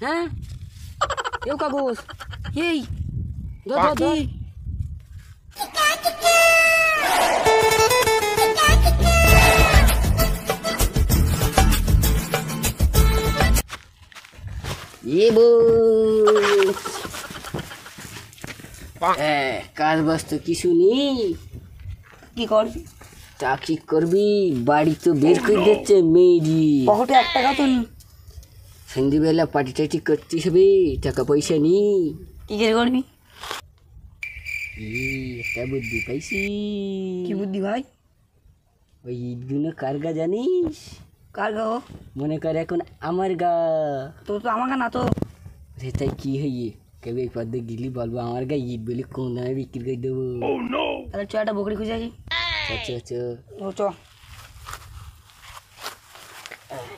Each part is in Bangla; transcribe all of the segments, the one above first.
হ্যাঁ কেউ কাগজ এই কি কাজ বাস্ত কিছু নেই, কি করবি? চাকরি করবি? বাড়ি তো বের করে দিচ্ছে মেয়েরি, পকেটে 1 টাকা তো নেই। সন্ধ্যেবেলা পার্টি টাটি করতে হবে, টাকা পয়সা নেই। কি করে করবি? একটা বুদ্ধি পাইছি। কি বুদ্ধি ভাই? ওই ইটগুলো কার গা জানিস? কার গা? মনে কর এখন আমার গা। তো আমার গা না তো। তাই কি হইয়ে কেউ এই পদ্মে গিলি বলবো আমার গা ইট বলে কোন দামে বিক্রি করে দেবো। তাহলে চ একটা বকরি খুঁজে আসি।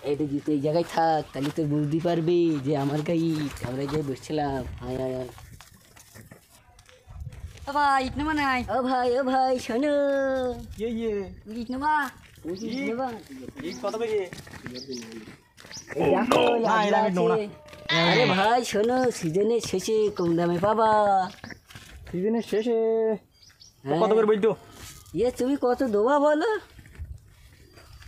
এটা যদি এই জায়গায় থাক তাহলে তো বুঝতে পারবি যে আমার গা ইট, আমরা যে বসছিলাম। ভাই ইট নেবা নাই? ও ভাই শোনো, ইট নেবা? আরে ভাই শোনো, সিজনের শেষে কম দামে পাবা। সিজনের শেষে কত করে বলতো? তুমি কত দেবা বলো?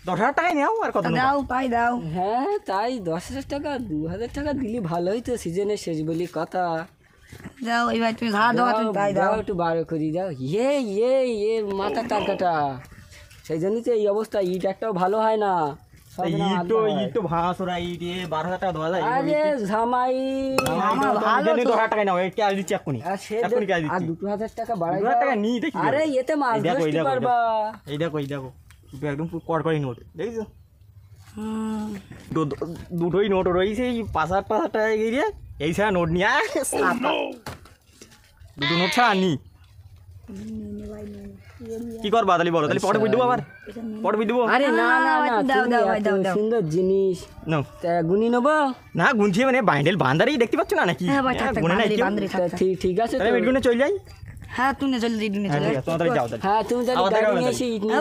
10,000 টাকায় নাও, আর কত দাও পাই দাও। হ্যাঁ তাই 10,000 টাকা 2,000 টাকা দিলে ভালো হইতো, সিজনের শেষ বলি কথা। যাও এই ভাই তুমি ধার দাও, তুমি তাই দাও। একটু 12 করে দাও। এর মাথা তার কাটা, সেই জন্যই তো এই অবস্থা। ইট একটাও ভালো হয় না। ইট তো ভাঙাচোরা ইট, 12,000 টাকা দেওয়া যায়? আরে জামাই 10,000 টাকায় নাও, এটা দিচ্ছি এক্ষুনি। আর 2,000 টাকা বাড়াই 2,000 টাকা নিই দেখি। আরে এতে মাছ ধরতে পারবা। এই দেখো দুটো একদম কড়কড়ি নোট, দেখছো? দুটোই নোট রয়েছে, এই 5,000 টাকা গিয়ে এই ছাড়া নোট নিয়ে দুটো নোট ছাড়া আনি। কি করবা তাহলে বলো? তাহলে পরে বুঝ দেবো, আবার পরে বুঝ দেবো। আরে না সুন্দর জিনিস গুনি নেবো না, গুনছি মানে বাইন্ডেল বান্দারই দেখতে পাচ্ছ না নাকি? গুনে নাই ঠিক আছে, তাহলে মিটগুনে চলে যাই। হ্যাঁ তুমি চলে যাই, তুমি চলে তোমার তাহলে যাও। হ্যাঁ তুমি তাহলে গাড়ি নিয়ে এসে ইট নিয়ে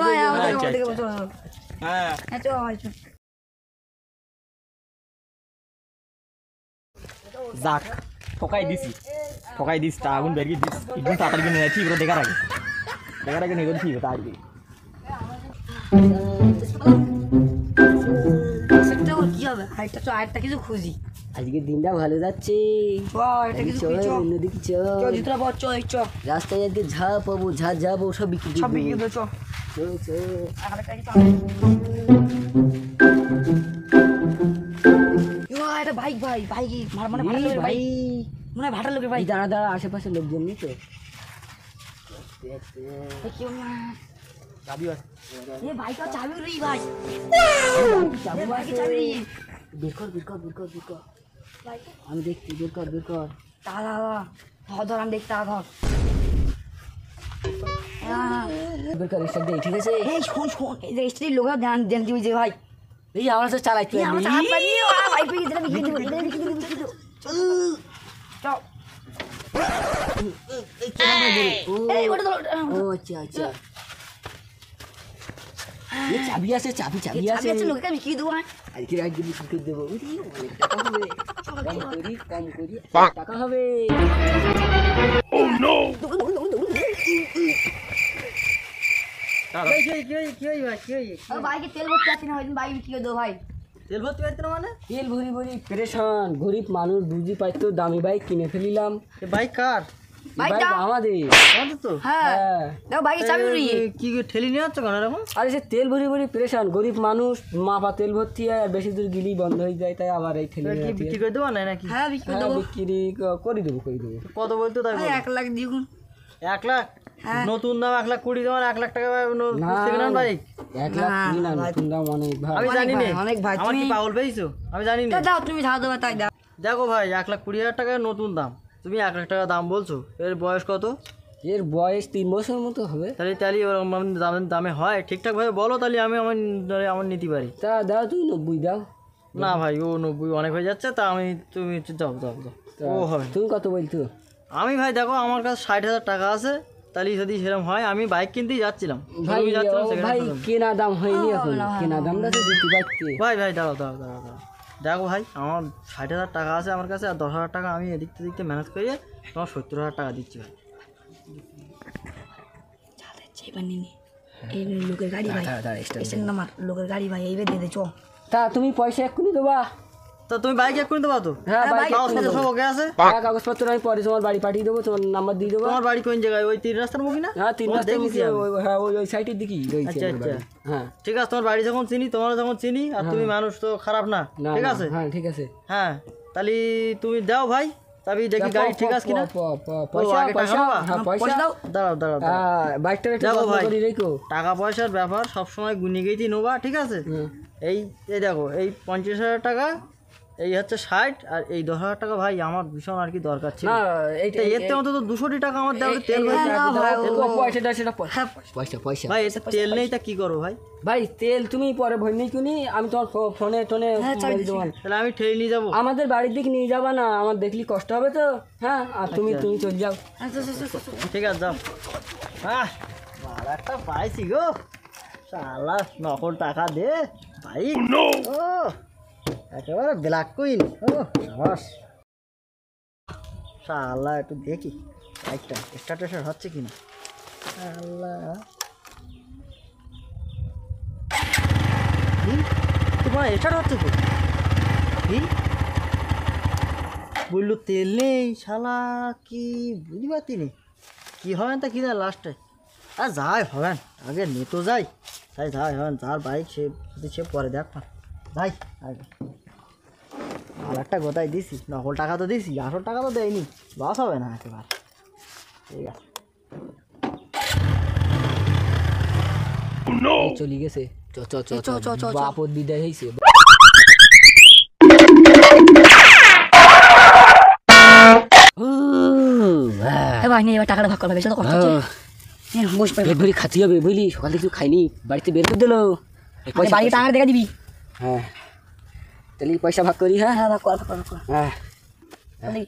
যাক, ঠকাই দিছি তা আগুন বেরিয়ে দিস। একদম তাড়াতাড়ি কিনে যাচ্ছি, এগুলো দেখার আগে নিয়ে করছি তাড়াতাড়ি। কি হবে? আরেকটা কিছু খুঁজি। আজকে দিনটা ভালো যাচ্ছে। অন্যদিকে রাস্তায় আজকে পাবো, যাবো সব বিক্রি বাইক মানে ভাটার লোকের ভাই। দাঁড়া আশেপাশে লোকজন নেই তো। বাইকটা চাবি রে ভাই, বের কর আমি দেখছি। বের কর ধর আমি দেখতে ধর। বের কর স্টার্ট দে, ঠিক আছে? এই শোন এই যে স্ত্রীর লোকরা ধ্যান দিবি যে ভাই। এই আমরা তো চালাইতে আচ্ছা চাবি আছে লোককে বিক্রি দেবো। আজকে রাত দিবি বিক্রি দেবো, কম করি টাকা হবে। বাইকে তেল ভরতে আসছি না, বাইক বিক্রি করে দেবো ভাই। তেল ভরতে পারতো না মানে? তেল ভরি পেরেশান, গরিব মানুষ বুঝি পাইতো, দামি বাইক কিনে ফেলিলাম। বাইক কার? আমাদের তো। হ্যাঁ বাইকে চাবি উড়িয়ে কি ঠেলি নিয়ে যাচ্ছ কেন এরকম? আরে সে তেল ভরি পেরেশান, গরিব মানুষ মাপা তেল ভর্তি হয়, আর বেশি দূর গিলি বন্ধ হয়ে যায়, তাই আবার এই ঠেলি বিক্রি করে দেবো না নাকি? হ্যাঁ বিক্রি করে দেবো। কত বলতো? তাই 1 লাখ দিগুন। 1 লাখ? নতুন দাম 1,20,000 তোমার 1 লাখ টাকা বাইক? 1 লাখ না, নতুন দাম অনেক ভাই। আমি জানি না, অনেক ভাই। আমার কি পাগল পেয়েছো? আমি জানি না। দাও তুমি ধার দেবো তাই দাও। দেখো ভাই, 1,20,000 টাকা নতুন দাম, তুমি 1 লাখ টাকা দাম বলছো। এর বয়স কত? এর বয়স 3 বছর মতো হবে। তাহলে দামে হয় ঠিকঠাক ভাবে বলো, তাহলে আমি আমার নিতে পারি। তা দাও, তুই 90 দাও। না ভাই, ও 90 অনেক হয়ে যাচ্ছে। তা তুমি যাও। ও হবে। তুমি কত বলছো? আমি ভাই দেখো, আমার কাছে 60,000 টাকা আছে, তাহলে যদি সেরকম হয় আমি বাইক কিনতেই যাচ্ছিলাম। ভাই কেনা দাম হয়নি এখন, কেনা দামটা তো দিতে পারছি। ভাই দাঁড়াও, দেখো ভাই আমার 60,000 টাকা আছে আমার কাছে, আর 10,000 টাকা আমি এদিক থেকে ম্যানেজ করে তোমার 70,000 টাকা দিচ্ছি ভাই। এবার নিনি এই লোকের গাড়ি ভাই এসেন নামার লোকের গাড়ি ভাই এইবার দিয়ে দে চ তা তুমি পয়সা এক্ষুনি দেবা? তো তুমি বাইক এক্ষুনি দেবা তো? হ্যাঁ হ্যাঁ, বাইক কাগজপত্র সব ওকে আছে? হ্যাঁ কাগজপত্র আমি পরে তোমার বাড়ি পাঠিয়ে দেবো, তোমার নাম্বার দিয়ে দেবো। তোমার বাড়ি কোন জায়গায়? ওই 3 রাস্তার মুখী না? হ্যাঁ 3 তোমার রাস্তা দেখেছি আমি। হ্যাঁ ওই সাইডের দিকেই রয়েছে আচ্ছা, আমার বাড়ি। আচ্ছা। হ্যাঁ ঠিক আছে, তোমার বাড়ি যখন চিনি, তোমার যখন চিনি, আর তুমি মানুষ তো খারাপ না, না ঠিক না, আছে? হ্যাঁ ঠিক আছে। হ্যাঁ তাহলে তুমি দাও ভাই, তবে দেখি গাড়ি ঠিক আছে কিনা। পয়সা আগে টাকা পয়সা নেবা? হ্যাঁ পয়সা পয়সা দাও দাঁড়াও দাঁড়াও দাঁড়াও। হ্যাঁ বাইকটা একটু দেখো যত্ন ভাই। করে রেখো। টাকা পয়সার ব্যাপার সবসময় গুনে গেছি নোবা, ঠিক আছে? হুম। এই এই দেখো এই 50,000 টাকা, এই হচ্ছে 60, আর এই 10,000 টাকা ভাই আমার ভীষণ আর কি দরকার ছিল। না এইটা এর থেকে অন্তত 200 টাকা আমার দেওয়া তেল ভাই। পয়সাটা সেটা পয়সা পয়সা ভাই এতে তেল নেই, তা কি করবো ভাই? ভাই তেল তুমি পরে ভয় নেই কিনি, আমি তোমার ফোনে টোনে মেরে দেবো। তাহলে আমি ঠেলে নিয়ে যাবো? আমাদের বাড়ির দিকে নিয়ে যাবা না, আমার দেখলি কষ্ট হবে তো। হ্যাঁ আর তুমি তুমি চলে যাও। ঠিক আছে যাও। হ্যাঁ ভালো একটা পাইছি গো, শালা নকল টাকা দে ভাই। ও একেবারে ব্ল্যাক কুইন। ও সাবাস। শালা একটু দেখি বাইকটা স্টার্টেশন হচ্ছে কিনা। শালা তোমার স্টার্ট হচ্ছে তো? বললো তেল নেই, শালা কি বুঝতে পারতিনি কি হবেন তা কি না লাস্টে। আর যাই হবেন, আগে নেতো যাই, তাই যাই হবেন, যার বাইক সে যদি সে পরে দেখ না ভাই। আগে আর একটা গোটাই দিছি, নকল টাকা তো দিছি, আসল টাকা তো দেয়নি, লস হবে না একেবারে। ঠিক আছে এই চলে গেছে। চ চ চ চ চ চ বাপত বিদায় হইছে। এ ভাই নিয়ে এবার টাকাটা ভাগ করবে, বেশি তো কষ্ট হচ্ছে বস পাই পেট ভরি খাতি হবে বুঝলি, সকালে কিছু খাইনি, বাড়িতে বের করে দিল। বাড়ি টাকা দেখে দিবি। হ্যাঁ তাহলে পয়সা ভাগ করি। হ্যাঁ হ্যাঁ ভাগ কর ভাগ কর ভাগ কর। হ্যাঁ তাহলে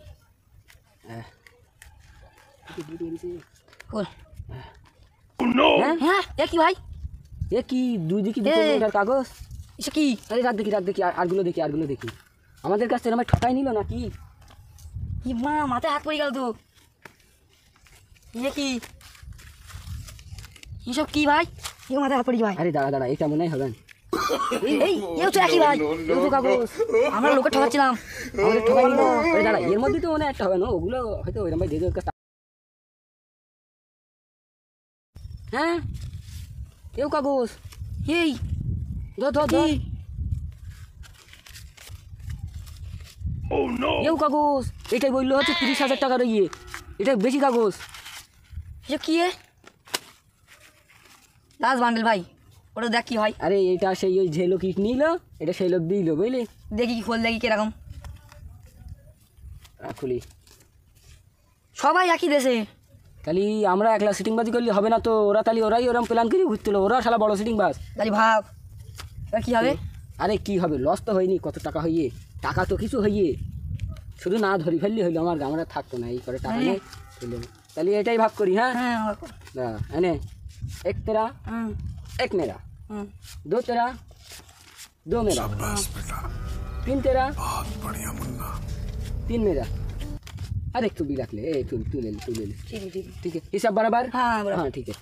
কর। হ্যাঁ এ কি ভাই? এ কি দুই দিকে দুটো এই। মিটার কাগজ? এসে কি? আরে রাত দেখি আরগুলো দেখি আরগুলো দেখি। আমাদের কাছ থেকে আমার ঠকাই নিল নাকি? কি মা মাথায় হাত পড়ে গেল তো। এ কি এসব কি ভাই? এ মাথায় হাত পড়ি ভাই। আরে দাঁড়া দাঁড়া, এটা মনে হয় হবে না। এই এ হচ্ছে একই ভাই। এই তো কাগজ আমরা লোকে ঠকাচ্ছিলাম। আমাদের ঠকাই নিল। আরে দাঁড়া, এর মধ্যে তো মনে হয় একটা হবে না, ওগুলো হয়তো ওইরকম ভাই দিয়ে দেবে। হ্যাঁ এও কাগজ। এই ধর ধর ধর। এও কাগজ। এটাই বললো হচ্ছে 30,000 টাকার ইয়ে, এটা বেশি কাগজ। এসব কি এ? লাস্ট বান্ডেল ভাই, ওটা দেখ কি হয়। আরে এটা সেই ওই যে লোক নিল, এটা সেই লোক দিল বুঝলি। দেখি কি খোল, দেখি কিরকম। খুলি। সবাই একই দেশে। তাহলে আমরা একলা সিটিংবাজি করলে হবে না তো, ওরা তাহলে ওরাই ওরম প্ল্যান করে ঘুরছিল, ওরা শালা বড় সিটিং বাস। তাহলে ভাব এবার কি হবে? আরে কি হবে, লস তো হয়নি, কত টাকা হইয়ে, টাকা তো কিছু হইয়ে, শুধু না ধরি ফেললি হইলো, আমরা থাকতো না, এই করে টাকা নেই ফেললো। তাহলে এটাই ভাগ করি। হ্যাঁ হ্যাঁ এনে এক তেরা হুম এক মেরা, হুম 2 तेरा 2 मेरा, 3 तेरा 3 मेरा। अरे तू भी रख ले, तू ले ले। ठीक है ठीक है, हिसाब बराबर। हाँ, बराबर। हाँ ठीक है।